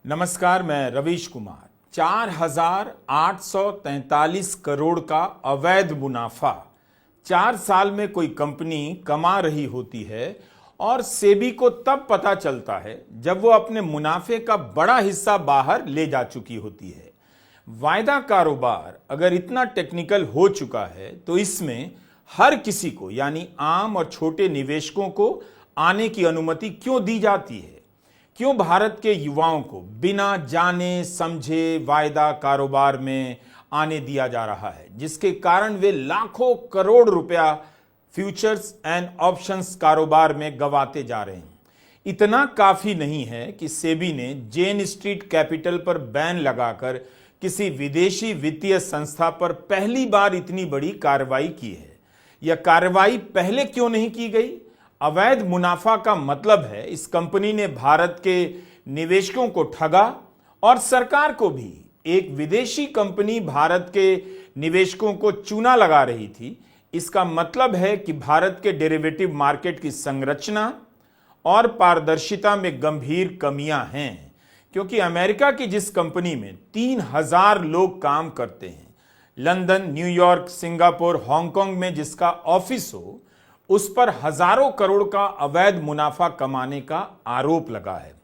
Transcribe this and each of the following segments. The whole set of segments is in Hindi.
नमस्कार, मैं रवीश कुमार। 4,843 करोड़ का अवैध मुनाफा 4 साल में कोई कंपनी कमा रही होती है और सेबी को तब पता चलता है जब वो अपने मुनाफे का बड़ा हिस्सा बाहर ले जा चुकी होती है। वायदा कारोबार अगर इतना टेक्निकल हो चुका है तो इसमें हर किसी को यानी आम और छोटे निवेशकों को आने की अनुमति क्यों दी जाती है? क्यों भारत के युवाओं को बिना जाने समझे वायदा कारोबार में आने दिया जा रहा है, जिसके कारण वे लाखों करोड़ रुपया फ्यूचर्स एंड ऑप्शंस कारोबार में गंवाते जा रहे हैं। इतना काफी नहीं है कि सेबी ने जेन स्ट्रीट कैपिटल पर बैन लगाकर किसी विदेशी वित्तीय संस्था पर पहली बार इतनी बड़ी कार्रवाई की है। यह कार्रवाई पहले क्यों नहीं की गई? अवैध मुनाफा का मतलब है इस कंपनी ने भारत के निवेशकों को ठगा और सरकार को भी। एक विदेशी कंपनी भारत के निवेशकों को चूना लगा रही थी। इसका मतलब है कि भारत के डेरिवेटिव मार्केट की संरचना और पारदर्शिता में गंभीर कमियां हैं, क्योंकि अमेरिका की जिस कंपनी में 3,000 लोग काम करते हैं, लंदन, न्यूयॉर्क, सिंगापुर, हांगकांग में जिसका ऑफिस हो, उस पर हजारों करोड़ का अवैध मुनाफा कमाने का आरोप लगा है।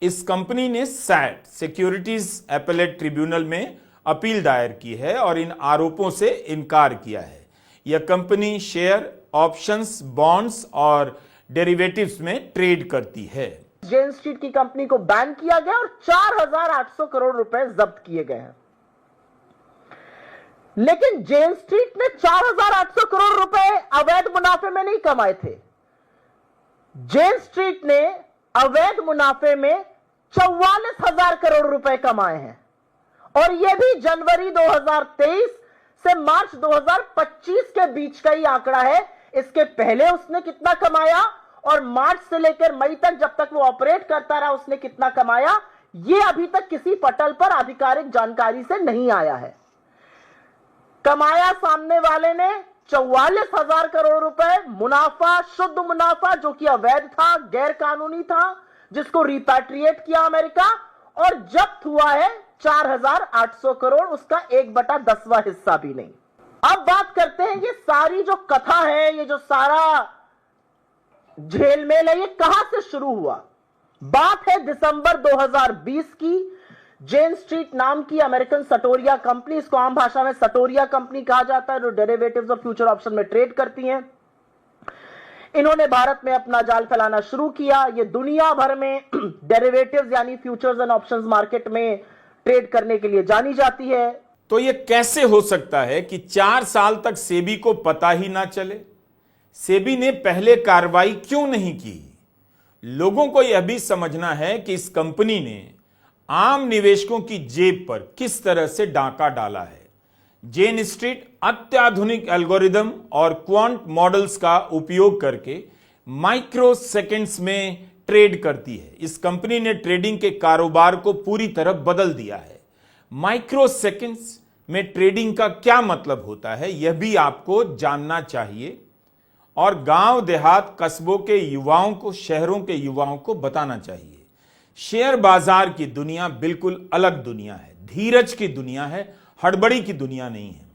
इस कंपनी ने सैट सिक्योरिटीज एपेलेट ट्रिब्यूनल में अपील दायर की है और इन आरोपों से इनकार किया है। यह कंपनी शेयर, ऑप्शंस, बॉन्ड्स और डेरिवेटिव्स में ट्रेड करती है। जेन स्ट्रीट की कंपनी को बैन किया गया और 4,800 करोड़ रुपए जब्त किए गए हैं। लेकिन जेन स्ट्रीट ने 4,800 करोड़ रुपए अवैध मुनाफे में नहीं कमाए थे। जेन स्ट्रीट ने अवैध मुनाफे में 44,000 करोड़ रुपए कमाए हैं, और यह भी जनवरी 2023 से मार्च 2025 के बीच का ही आंकड़ा है। इसके पहले उसने कितना कमाया और मार्च से लेकर मई तक जब तक वो ऑपरेट करता रहा उसने कितना कमाया, यह अभी तक किसी पटल पर आधिकारिक जानकारी से नहीं आया है। कमाया सामने वाले ने 44,000 करोड़ रुपए मुनाफा, शुद्ध मुनाफा, जो कि अवैध था, गैर कानूनी था, जिसको रिपैट्रिएट किया अमेरिका, और जब्त हुआ है 4,800 करोड़, उसका 1/10वां हिस्सा भी नहीं। अब बात करते हैं ये सारी जो कथा है, ये जो सारा झेलमेल है, ये कहां से शुरू हुआ? बात है दिसंबर 2020 की। जेन स्ट्रीट नाम की अमेरिकन सटोरिया कंपनी, इसको आम भाषा में सटोरिया कंपनी कहा जाता है, जो डेरिवेटिव्स और फ्यूचर ऑप्शन में ट्रेड करती हैं, इन्होंने भारत में अपना जाल फैलाना शुरू किया। ये दुनिया भर में डेरिवेटिव्स यानी फ्यूचर्स एंड ऑप्शंस मार्केट में ट्रेड करने के लिए जानी जाती है। तो यह कैसे हो सकता है कि 4 साल तक सेबी को पता ही ना चले? सेबी ने पहले कार्रवाई क्यों नहीं की? लोगों को यह भी समझना है कि इस कंपनी ने आम निवेशकों की जेब पर किस तरह से डाका डाला है। जेन स्ट्रीट अत्याधुनिक एल्गोरिदम और क्वांट मॉडल्स का उपयोग करके माइक्रो सेकेंड्स में ट्रेड करती है। इस कंपनी ने ट्रेडिंग के कारोबार को पूरी तरह बदल दिया है। माइक्रो सेकेंड्स में ट्रेडिंग का क्या मतलब होता है, यह भी आपको जानना चाहिए और गांव देहात कस्बों के युवाओं को, शहरों के युवाओं को बताना चाहिए। शेयर बाजार की दुनिया बिल्कुल अलग दुनिया है, धीरज की दुनिया है, हड़बड़ी की दुनिया नहीं है।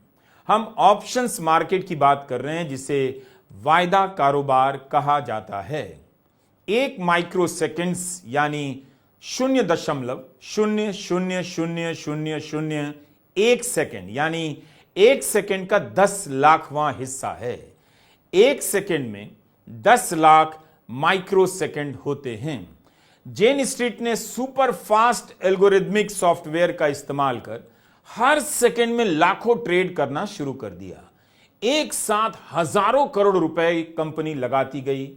हम ऑप्शंस मार्केट की बात कर रहे हैं, जिसे वायदा कारोबार कहा जाता है। एक माइक्रो सेकेंड्स यानी 0.0000001 सेकेंड यानी 1 सेकेंड का 10 लाखवां हिस्सा है। 1 सेकेंड में 10 लाख माइक्रो सेकेंड होते हैं। जेन स्ट्रीट ने सुपर फास्ट एल्गोरिथमिक सॉफ्टवेयर का इस्तेमाल कर हर सेकेंड में लाखों ट्रेड करना शुरू कर दिया। एक साथ हजारों करोड़ रुपए कंपनी लगाती गई।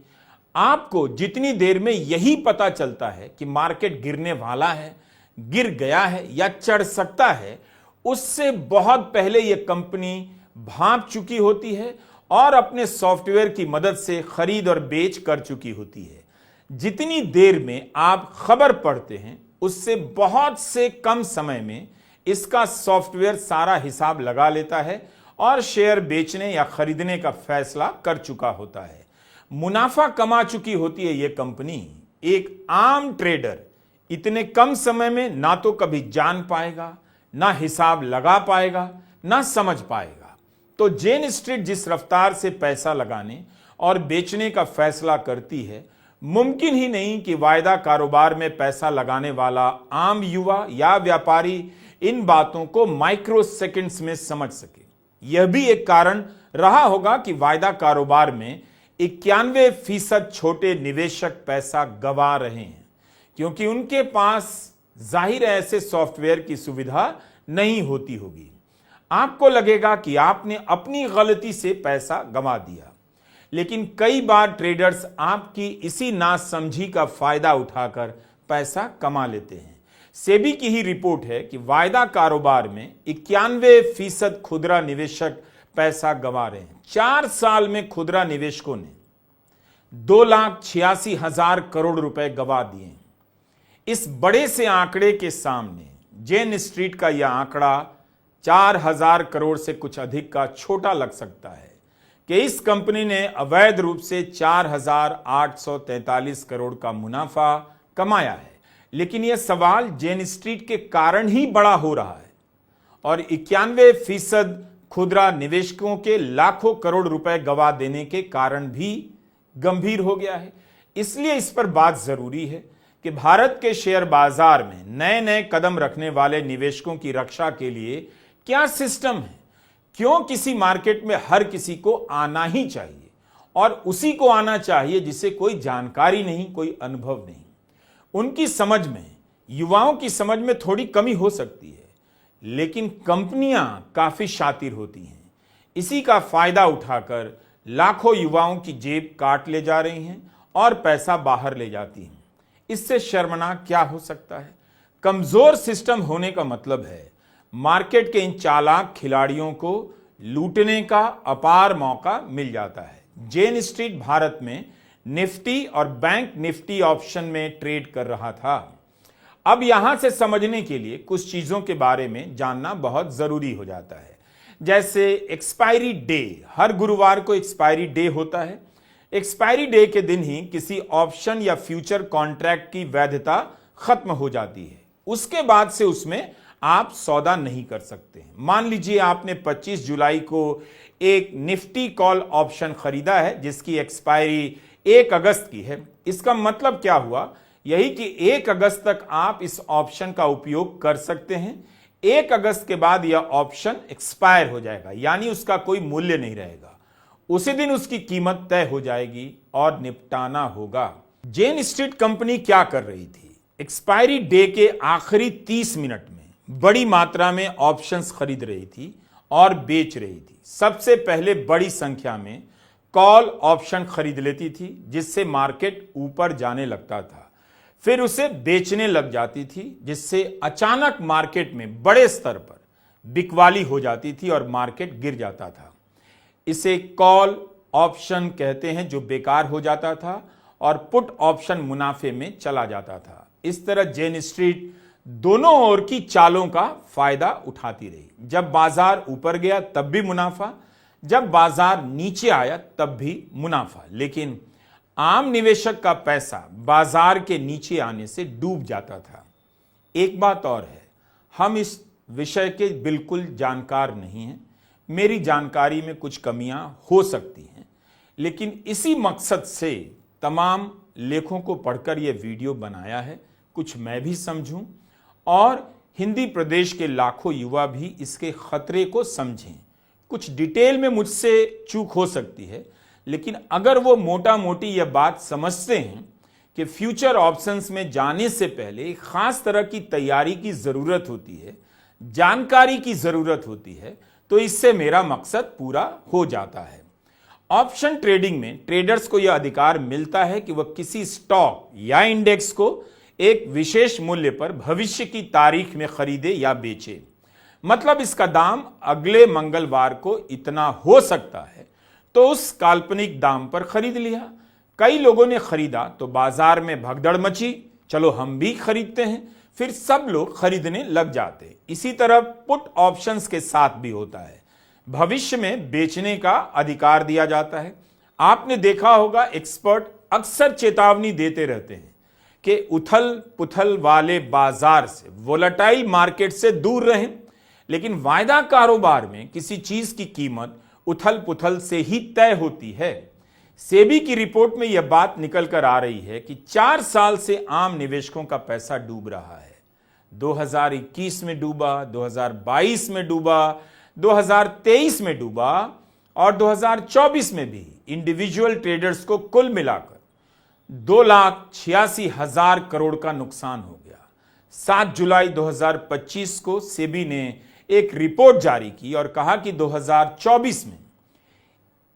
आपको जितनी देर में यही पता चलता है कि मार्केट गिरने वाला है, गिर गया है या चढ़ सकता है, उससे बहुत पहले यह कंपनी भांप चुकी होती है और अपने सॉफ्टवेयर की मदद से खरीद और बेच कर चुकी होती है। जितनी देर में आप खबर पढ़ते हैं, उससे बहुत से कम समय में इसका सॉफ्टवेयर सारा हिसाब लगा लेता है और शेयर बेचने या खरीदने का फैसला कर चुका होता है। मुनाफा कमा चुकी होती है यह कंपनी। एक आम ट्रेडर इतने कम समय में ना तो कभी जान पाएगा, ना हिसाब लगा पाएगा, ना समझ पाएगा। तो जेन स्ट्रीट जिस रफ्तार से पैसा लगाने और बेचने का फैसला करती है, मुमकिन ही नहीं कि वायदा कारोबार में पैसा लगाने वाला आम युवा या व्यापारी इन बातों को माइक्रो सेकंड्स में समझ सके। यह भी एक कारण रहा होगा कि वायदा कारोबार में 91% छोटे निवेशक पैसा गंवा रहे हैं, क्योंकि उनके पास जाहिर है ऐसे सॉफ्टवेयर की सुविधा नहीं होती होगी। आपको लगेगा कि आपने अपनी गलती से पैसा गंवा दिया, लेकिन कई बार ट्रेडर्स आपकी इसी नासमझी का फायदा उठाकर पैसा कमा लेते हैं। सेबी की ही रिपोर्ट है कि वायदा कारोबार में 91% खुदरा निवेशक पैसा गंवा रहे हैं। 4 साल में खुदरा निवेशकों ने 2,86,000 करोड़ रुपए गंवा दिए। इस बड़े से आंकड़े के सामने जेन स्ट्रीट का यह आंकड़ा 4,000 करोड़ से कुछ अधिक का छोटा लग सकता है कि इस कंपनी ने अवैध रूप से 4,843 करोड़ का मुनाफा कमाया है। लेकिन यह सवाल जेन स्ट्रीट के कारण ही बड़ा हो रहा है और 91% खुदरा निवेशकों के लाखों करोड़ रुपए गंवा देने के कारण भी गंभीर हो गया है। इसलिए इस पर बात जरूरी है कि भारत के शेयर बाजार में नए नए कदम रखने वाले निवेशकों की रक्षा के लिए क्या सिस्टम है। क्यों किसी मार्केट में हर किसी को आना ही चाहिए और उसी को आना चाहिए जिसे कोई जानकारी नहीं, कोई अनुभव नहीं। उनकी समझ में, युवाओं की समझ में थोड़ी कमी हो सकती है, लेकिन कंपनियां काफी शातिर होती हैं। इसी का फायदा उठाकर लाखों युवाओं की जेब काट ले जा रही हैं और पैसा बाहर ले जाती हैं। इससे शर्मनाक क्या हो सकता है। कमजोर सिस्टम होने का मतलब है मार्केट के इन चालाक खिलाड़ियों को लूटने का अपार मौका मिल जाता है। जेन स्ट्रीट भारत में निफ्टी और बैंक निफ्टी ऑप्शन में ट्रेड कर रहा था। अब यहां से समझने के लिए कुछ चीजों के बारे में जानना बहुत जरूरी हो जाता है। जैसे एक्सपायरी डे, हर गुरुवार को एक्सपायरी डे होता है। एक्सपायरी डे के दिन ही किसी ऑप्शन या फ्यूचर कॉन्ट्रैक्ट की वैधता खत्म हो जाती है। उसके बाद से उसमें आप सौदा नहीं कर सकते। मान लीजिए आपने 25 जुलाई को एक निफ्टी कॉल ऑप्शन खरीदा है जिसकी एक्सपायरी 1 अगस्त की है। इसका मतलब क्या हुआ, यही कि 1 अगस्त तक आप इस ऑप्शन का उपयोग कर सकते हैं। 1 अगस्त के बाद यह ऑप्शन एक्सपायर हो जाएगा, यानी उसका कोई मूल्य नहीं रहेगा। उसी दिन उसकी कीमत तय हो जाएगी और निपटाना होगा। जेन स्ट्रीट कंपनी क्या कर रही थी, एक्सपायरी डे के आखिरी 30 मिनट में बड़ी मात्रा में ऑप्शंस खरीद रही थी और बेच रही थी। सबसे पहले बड़ी संख्या में कॉल ऑप्शन खरीद लेती थी जिससे मार्केट ऊपर जाने लगता था, फिर उसे बेचने लग जाती थी जिससे अचानक मार्केट में बड़े स्तर पर बिकवाली हो जाती थी और मार्केट गिर जाता था। इसे कॉल ऑप्शन कहते हैं जो बेकार हो जाता था और पुट ऑप्शन मुनाफे में चला जाता था। इस तरह जेन स्ट्रीट दोनों ओर की चालों का फायदा उठाती रही। जब बाजार ऊपर गया तब भी मुनाफा, जब बाजार नीचे आया तब भी मुनाफा। लेकिन आम निवेशक का पैसा बाजार के नीचे आने से डूब जाता था। एक बात और है, हम इस विषय के बिल्कुल जानकार नहीं हैं। मेरी जानकारी में कुछ कमियां हो सकती हैं, लेकिन इसी मकसद से तमाम लेखों को पढ़कर यह वीडियो बनाया है। कुछ मैं भी समझूं और हिंदी प्रदेश के लाखों युवा भी इसके खतरे को समझें। कुछ डिटेल में मुझसे चूक हो सकती है, लेकिन अगर वो मोटा मोटी यह बात समझते हैं कि फ्यूचर ऑप्शंस में जाने से पहले एक खास तरह की तैयारी की जरूरत होती है, जानकारी की जरूरत होती है, तो इससे मेरा मकसद पूरा हो जाता है। ऑप्शन ट्रेडिंग में ट्रेडर्स को यह अधिकार मिलता है कि वह किसी स्टॉक या इंडेक्स को एक विशेष मूल्य पर भविष्य की तारीख में खरीदे या बेचे। मतलब इसका दाम अगले मंगलवार को इतना हो सकता है, तो उस काल्पनिक दाम पर खरीद लिया। कई लोगों ने खरीदा तो बाजार में भगदड़ मची, चलो हम भी खरीदते हैं, फिर सब लोग खरीदने लग जाते। इसी तरह पुट ऑप्शंस के साथ भी होता है, भविष्य में बेचने का अधिकार दिया जाता है। आपने देखा होगा एक्सपर्ट अक्सर चेतावनी देते रहते हैं के उथल पुथल वाले बाजार से, वोलेटाइल मार्केट से दूर रहें। लेकिन वायदा कारोबार में किसी चीज की कीमत उथल पुथल से ही तय होती है। सेबी की रिपोर्ट में यह बात निकल कर आ रही है कि 4 साल से आम निवेशकों का पैसा डूब रहा है। 2021 में डूबा, 2022 में डूबा, 2023 में डूबा और 2024 में भी इंडिविजुअल ट्रेडर्स को कुल मिलाकर 2,86,000 करोड़ का नुकसान हो गया। 7 जुलाई 2025 को सेबी ने एक रिपोर्ट जारी की और कहा कि 2024 में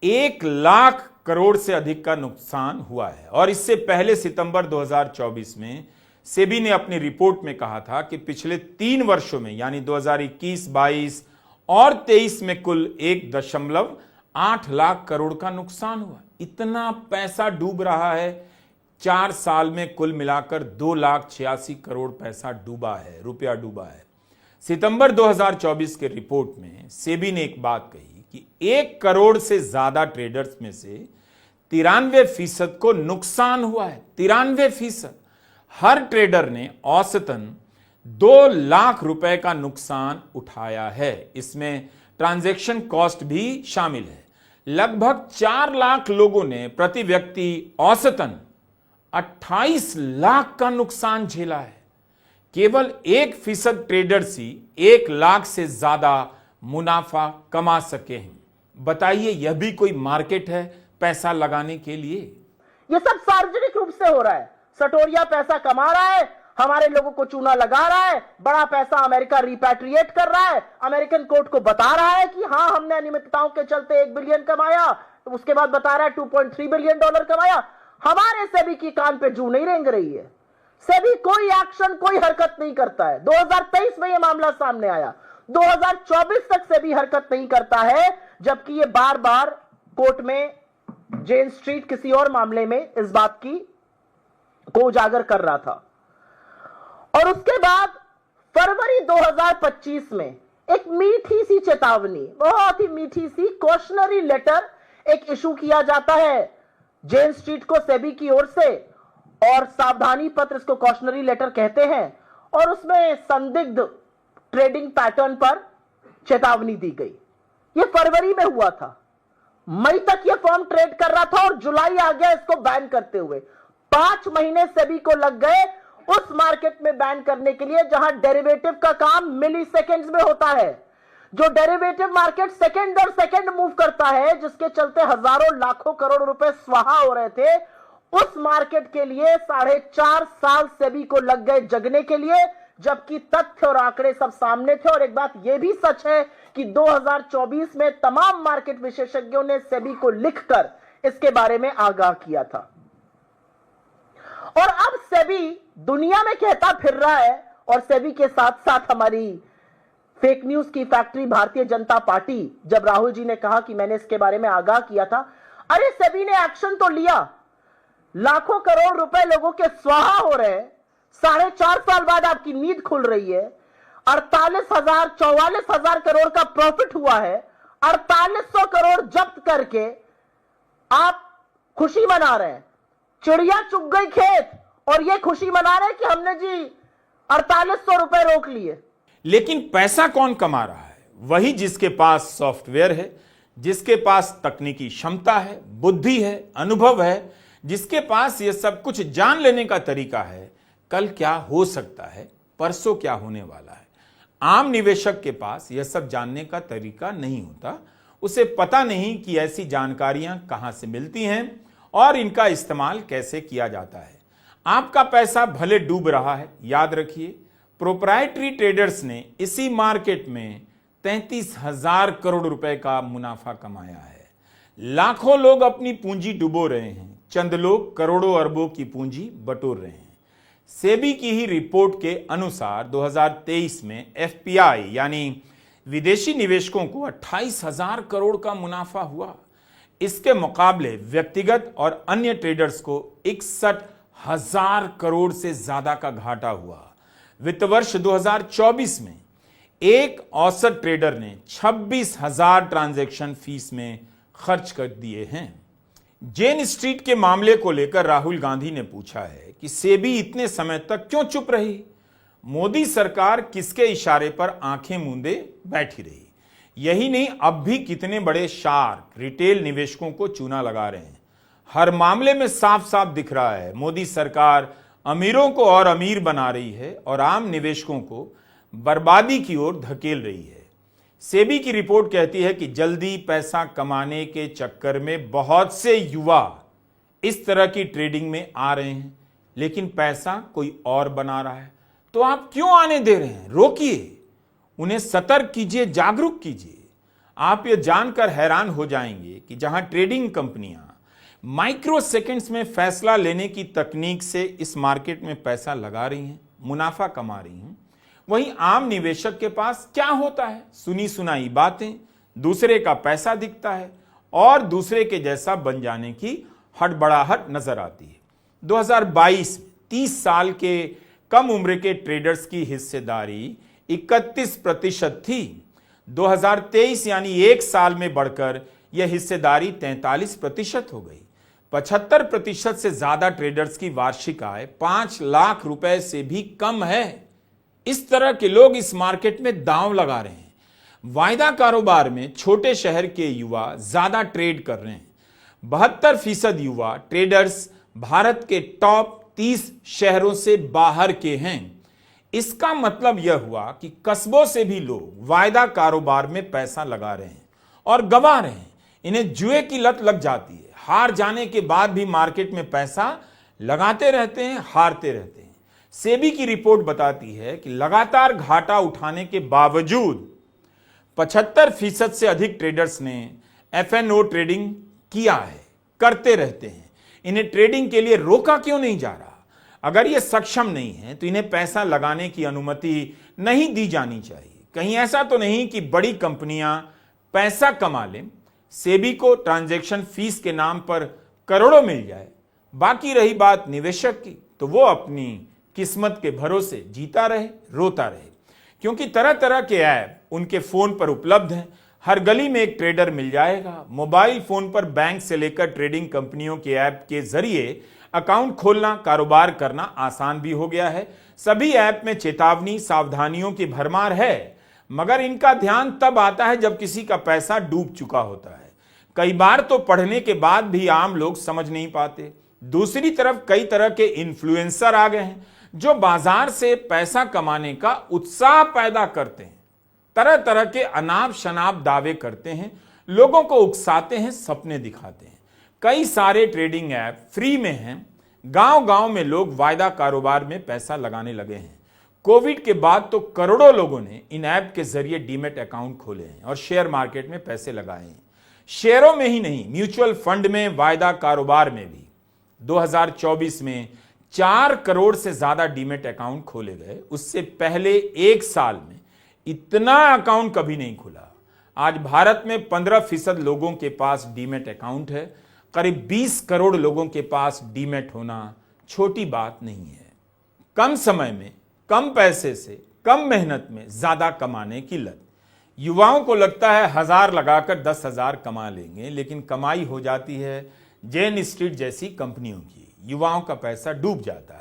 1 लाख करोड़ से अधिक का नुकसान हुआ है। और इससे पहले सितंबर 2024 में सेबी ने अपनी रिपोर्ट में कहा था कि पिछले 3 वर्षों में यानी 2021, 22 और 23 में कुल 1.8 लाख करोड़ का नुकसान हुआ। इतना पैसा डूब रहा है। 4 साल में कुल मिलाकर 2,86,000 करोड़ पैसा डूबा है, रुपया डूबा है। सितंबर 2024 के रिपोर्ट में सेबी ने एक बात कही कि 1 करोड़ से ज्यादा ट्रेडर्स में से 93% को नुकसान हुआ है। 93%। हर ट्रेडर ने औसतन 2 लाख रुपए का नुकसान उठाया है। इसमें ट्रांजैक्शन कॉस्ट भी शामिल है। लगभग 4 लाख लोगों ने प्रति व्यक्ति औसतन 28 लाख का नुकसान झेला है। केवल 1% ट्रेडर्स ही 1 लाख से ज्यादा मुनाफा कमा सके हैं। बताइए, यह भी कोई मार्केट है पैसा लगाने के लिए? ये सब सार्वजनिक रूप से हो रहा है। सटोरिया पैसा कमा रहा है, हमारे लोगों को चूना लगा रहा है, बड़ा पैसा अमेरिका रिपैट्रिएट कर रहा है, अमेरिकन कोर्ट को बता रहा है कि हां हमने अनियमितताओं के चलते 1 बिलियन कमाया, तो उसके बाद बता रहा है 2.3 बिलियन डॉलर कमाया। हमारे सेबी की कान पे जू नहीं रेंग रही है। सेबी कोई एक्शन, कोई हरकत नहीं करता है। 2023 में यह मामला सामने आया, 2024 तक सेबी हरकत नहीं करता है, जबकि यह बार बार कोर्ट में जेन स्ट्रीट किसी और मामले में इस बात की को उजागर कर रहा था। और उसके बाद फरवरी 2025 में एक मीठी सी चेतावनी, बहुत ही मीठी सी कॉशनरी लेटर एक इशू किया जाता है जेन स्ट्रीट को सेबी की ओर से, और सावधानी पत्र इसको कॉशनरी लेटर कहते हैं। और उसमें संदिग्ध ट्रेडिंग पैटर्न पर चेतावनी दी गई। यह फरवरी में हुआ था। मई तक यह फर्म ट्रेड कर रहा था और जुलाई आ गया इसको बैन करते हुए। 5 महीने सेबी को लग गए उस मार्केट में बैन करने के लिए जहां डेरिवेटिव का काम मिली सेकेंड्स में होता है। जो डेरिवेटिव मार्केट सेकेंड दर सेकेंड मूव करता है, जिसके चलते हजारों लाखों करोड़ रुपए स्वाहा हो रहे थे, उस मार्केट के लिए 4.5 साल सेबी को लग गए जगने के लिए, जबकि तथ्य और आंकड़े सब सामने थे। और एक बात यह भी सच है कि 2024 में तमाम मार्केट विशेषज्ञों ने सेबी को लिखकर इसके बारे में आगाह किया था। और अब सेबी दुनिया में कहता फिर रहा है, और सेबी के साथ साथ हमारी फेक न्यूज की फैक्ट्री भारतीय जनता पार्टी, जब राहुल जी ने कहा कि मैंने इसके बारे में आगाह किया था, अरे सेबी ने एक्शन तो लिया, लाखों करोड़ रुपए लोगों के स्वाहा हो रहे हैं, 4.5 साल बाद आपकी नींद खुल रही है, 44,000 करोड़ का प्रॉफिट हुआ है, 4800 करोड़ जब्त करके आप खुशी मना रहे हैं। चिड़िया चुग गई खेत और ये खुशी मना रहे हैं कि हमने जी 4800 रुपए रोक लिए। लेकिन पैसा कौन कमा रहा है? वही जिसके पास सॉफ्टवेयर है, जिसके पास तकनीकी क्षमता है, बुद्धि है, अनुभव है, जिसके पास ये सब कुछ जान लेने का तरीका है। कल क्या हो सकता है, परसों क्या होने वाला है। आम निवेशक के पास यह सब जानने का तरीका नहीं होता। उसे पता नहीं कि ऐसी जानकारियां कहां से मिलती हैं और इनका इस्तेमाल कैसे किया जाता है। आपका पैसा भले डूब रहा है, याद रखिए प्रोप्राइटरी ट्रेडर्स ने इसी मार्केट में 33,000 करोड़ रुपए का मुनाफा कमाया है। लाखों लोग अपनी पूंजी डुबो रहे हैं, चंद लोग करोड़ों अरबों की पूंजी बटोर रहे हैं। सेबी की ही रिपोर्ट के अनुसार 2023 में एफपीआई यानी विदेशी निवेशकों को 28,000 करोड़ का मुनाफा हुआ। इसके मुकाबले व्यक्तिगत और अन्य ट्रेडर्स को 61,000 करोड़ से ज्यादा का घाटा हुआ। वित्त वर्ष 2024 में एक औसत ट्रेडर ने 26,000 ट्रांजैक्शन फीस में खर्च कर दिए हैं। जेन स्ट्रीट के मामले को लेकर राहुल गांधी ने पूछा है कि सेबी इतने समय तक क्यों चुप रही। मोदी सरकार किसके इशारे पर आंखें मूंदे बैठी रही। यही नहीं, अब भी कितने बड़े शार्क रिटेल निवेशकों को चूना लगा रहे हैं। हर मामले में साफ साफ दिख रहा है मोदी सरकार अमीरों को और अमीर बना रही है और आम निवेशकों को बर्बादी की ओर धकेल रही है। सेबी की रिपोर्ट कहती है कि जल्दी पैसा कमाने के चक्कर में बहुत से युवा इस तरह की ट्रेडिंग में आ रहे हैं, लेकिन पैसा कोई और बना रहा है। तो आप क्यों आने दे रहे हैं? रोकिए, उन्हें सतर्क कीजिए, जागरूक कीजिए। आप ये जानकर हैरान हो जाएंगे कि जहां ट्रेडिंग कंपनियां माइक्रो सेकंड्स में फैसला लेने की तकनीक से इस मार्केट में पैसा लगा रही हैं, मुनाफा कमा रही हैं, वहीं आम निवेशक के पास क्या होता है? सुनी सुनाई बातें, दूसरे का पैसा दिखता है और दूसरे के जैसा बन जाने की हड़बड़ाहट नजर आती है। 2022 में 30 साल के कम उम्र के ट्रेडर्स की हिस्सेदारी 31% थी। 2023 यानी एक साल में बढ़कर यह हिस्सेदारी 43% हो गई। 75% से ज्यादा ट्रेडर्स की वार्षिक आय 5 लाख रुपए से भी कम है। इस तरह के लोग इस मार्केट में दांव लगा रहे हैं। वायदा कारोबार में छोटे शहर के युवा ज्यादा ट्रेड कर रहे हैं। 72% युवा ट्रेडर्स भारत के टॉप 30 शहरों से बाहर के हैं। इसका मतलब यह हुआ कि कस्बों से भी लोग वायदा कारोबार में पैसा लगा रहे हैं और गंवा रहे हैं। इन्हें जुए की लत लग जाती है। हार जाने के बाद भी मार्केट में पैसा लगाते रहते हैं, हारते रहते हैं। सेबी की रिपोर्ट बताती है कि लगातार घाटा उठाने के बावजूद 75% से अधिक ट्रेडर्स ने F&O ट्रेडिंग किया है, करते रहते हैं। इन्हें ट्रेडिंग के लिए रोका क्यों नहीं जा रहा? अगर ये सक्षम नहीं है तो इन्हें पैसा लगाने की अनुमति नहीं दी जानी चाहिए। कहीं ऐसा तो नहीं कि बड़ी कंपनियां पैसा कमा लें, सेबी को ट्रांजैक्शन फीस के नाम पर करोड़ों मिल जाए, बाकी रही बात निवेशक की तो वो अपनी किस्मत के भरोसे जीता रहे, रोता रहे। क्योंकि तरह तरह के ऐप उनके फोन पर उपलब्ध हैं। हर गली में एक ट्रेडर मिल जाएगा। मोबाइल फोन पर बैंक से लेकर ट्रेडिंग कंपनियों के ऐप के जरिए अकाउंट खोलना, कारोबार करना आसान भी हो गया है। सभी ऐप में चेतावनी, सावधानियों की भरमार है, मगर इनका ध्यान तब आता है जब किसी का पैसा डूब चुका होता है। कई बार तो पढ़ने के बाद भी आम लोग समझ नहीं पाते। दूसरी तरफ कई तरह के इन्फ्लुएंसर आ गए हैं जो बाजार से पैसा कमाने का उत्साह पैदा करते हैं। तरह तरह के अनाप शनाप दावे करते हैं, लोगों को उकसाते हैं, सपने दिखाते हैं। कई सारे ट्रेडिंग ऐप फ्री में हैं। गांव गांव में लोग वायदा कारोबार में पैसा लगाने लगे हैं। कोविड के बाद तो करोड़ों लोगों ने इन ऐप के जरिए डीमैट अकाउंट खोले हैं और शेयर मार्केट में पैसे लगाए हैं। शेयरों में ही नहीं, म्यूचुअल फंड में, वायदा कारोबार में भी। 2024 में 4 करोड़ से ज्यादा डीमैट अकाउंट खोले गए। उससे पहले एक साल में इतना अकाउंट कभी नहीं खुला। आज भारत में 15% लोगों के पास डीमैट अकाउंट है। करीब 20 करोड़ लोगों के पास डीमैट होना छोटी बात नहीं है। कम समय में, कम पैसे से, कम मेहनत में ज्यादा कमाने की लत। युवाओं को लगता है 1000 लगाकर 10,000 कमा लेंगे, लेकिन कमाई हो जाती है जेन स्ट्रीट जैसी कंपनियों की। युवाओं का पैसा डूब जाता है।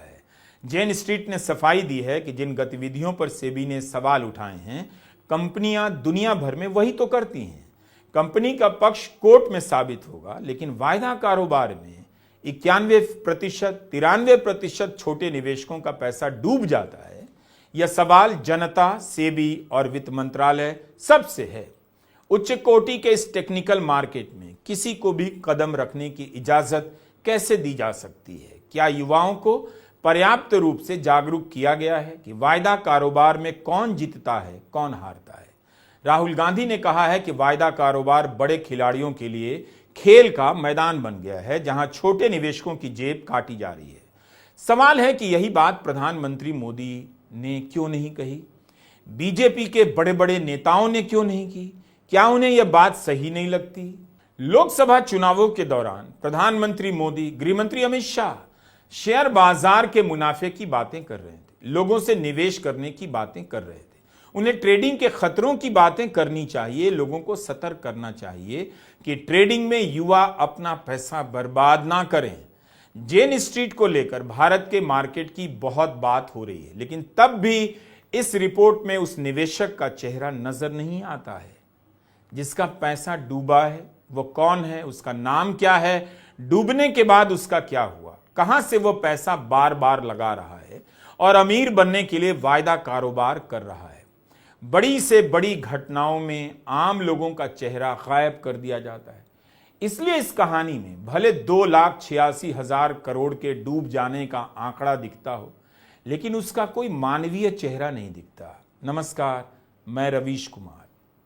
जेन स्ट्रीट ने सफाई दी है कि जिन गतिविधियों पर सेबी ने सवाल उठाए हैं, कंपनियां दुनिया भर में वही तो करती हैं। कंपनी का पक्ष कोर्ट में साबित होगा, लेकिन वायदा कारोबार में 91%, 93% छोटे निवेशकों का पैसा डूब जाता है। यह सवाल जनता, सेबी और वित्त मंत्रालय सबसे है। उच्च कोटि के इस टेक्निकल मार्केट में किसी को भी कदम रखने की इजाजत कैसे दी जा सकती है? क्या युवाओं को पर्याप्त रूप से जागरूक किया गया है कि वायदा कारोबार में कौन जीतता है, कौन हारता है? राहुल गांधी ने कहा है कि वायदा कारोबार बड़े खिलाड़ियों के लिए खेल का मैदान बन गया है, जहां छोटे निवेशकों की जेब काटी जा रही है। सवाल है कि यही बात प्रधानमंत्री मोदी ने क्यों नहीं कही? बीजेपी के बड़े बड़े नेताओं ने क्यों नहीं की? क्या उन्हें यह बात सही नहीं लगती? लोकसभा चुनावों के दौरान प्रधानमंत्री मोदी, गृहमंत्री अमित शाह शेयर बाजार के मुनाफे की बातें कर रहे थे, लोगों से निवेश करने की बातें कर रहे थे। उन्हें ट्रेडिंग के खतरों की बातें करनी चाहिए, लोगों को सतर्क करना चाहिए कि ट्रेडिंग में युवा अपना पैसा बर्बाद ना करें। जेन स्ट्रीट को लेकर भारत के मार्केट की बहुत बात हो रही है, लेकिन तब भी इस रिपोर्ट में उस निवेशक का चेहरा नजर नहीं आता है जिसका पैसा डूबा है। वो कौन है, उसका नाम क्या है, डूबने के बाद उसका क्या हुआ, कहां से वो पैसा बार बार लगा रहा है और अमीर बनने के लिए वायदा कारोबार कर रहा है। बड़ी से बड़ी घटनाओं में आम लोगों का चेहरा गायब कर दिया जाता है। इसलिए इस कहानी में भले 2,86,000 करोड़ के डूब जाने का आंकड़ा दिखता हो, लेकिन उसका कोई मानवीय चेहरा नहीं दिखता। नमस्कार, मैं रवीश कुमार।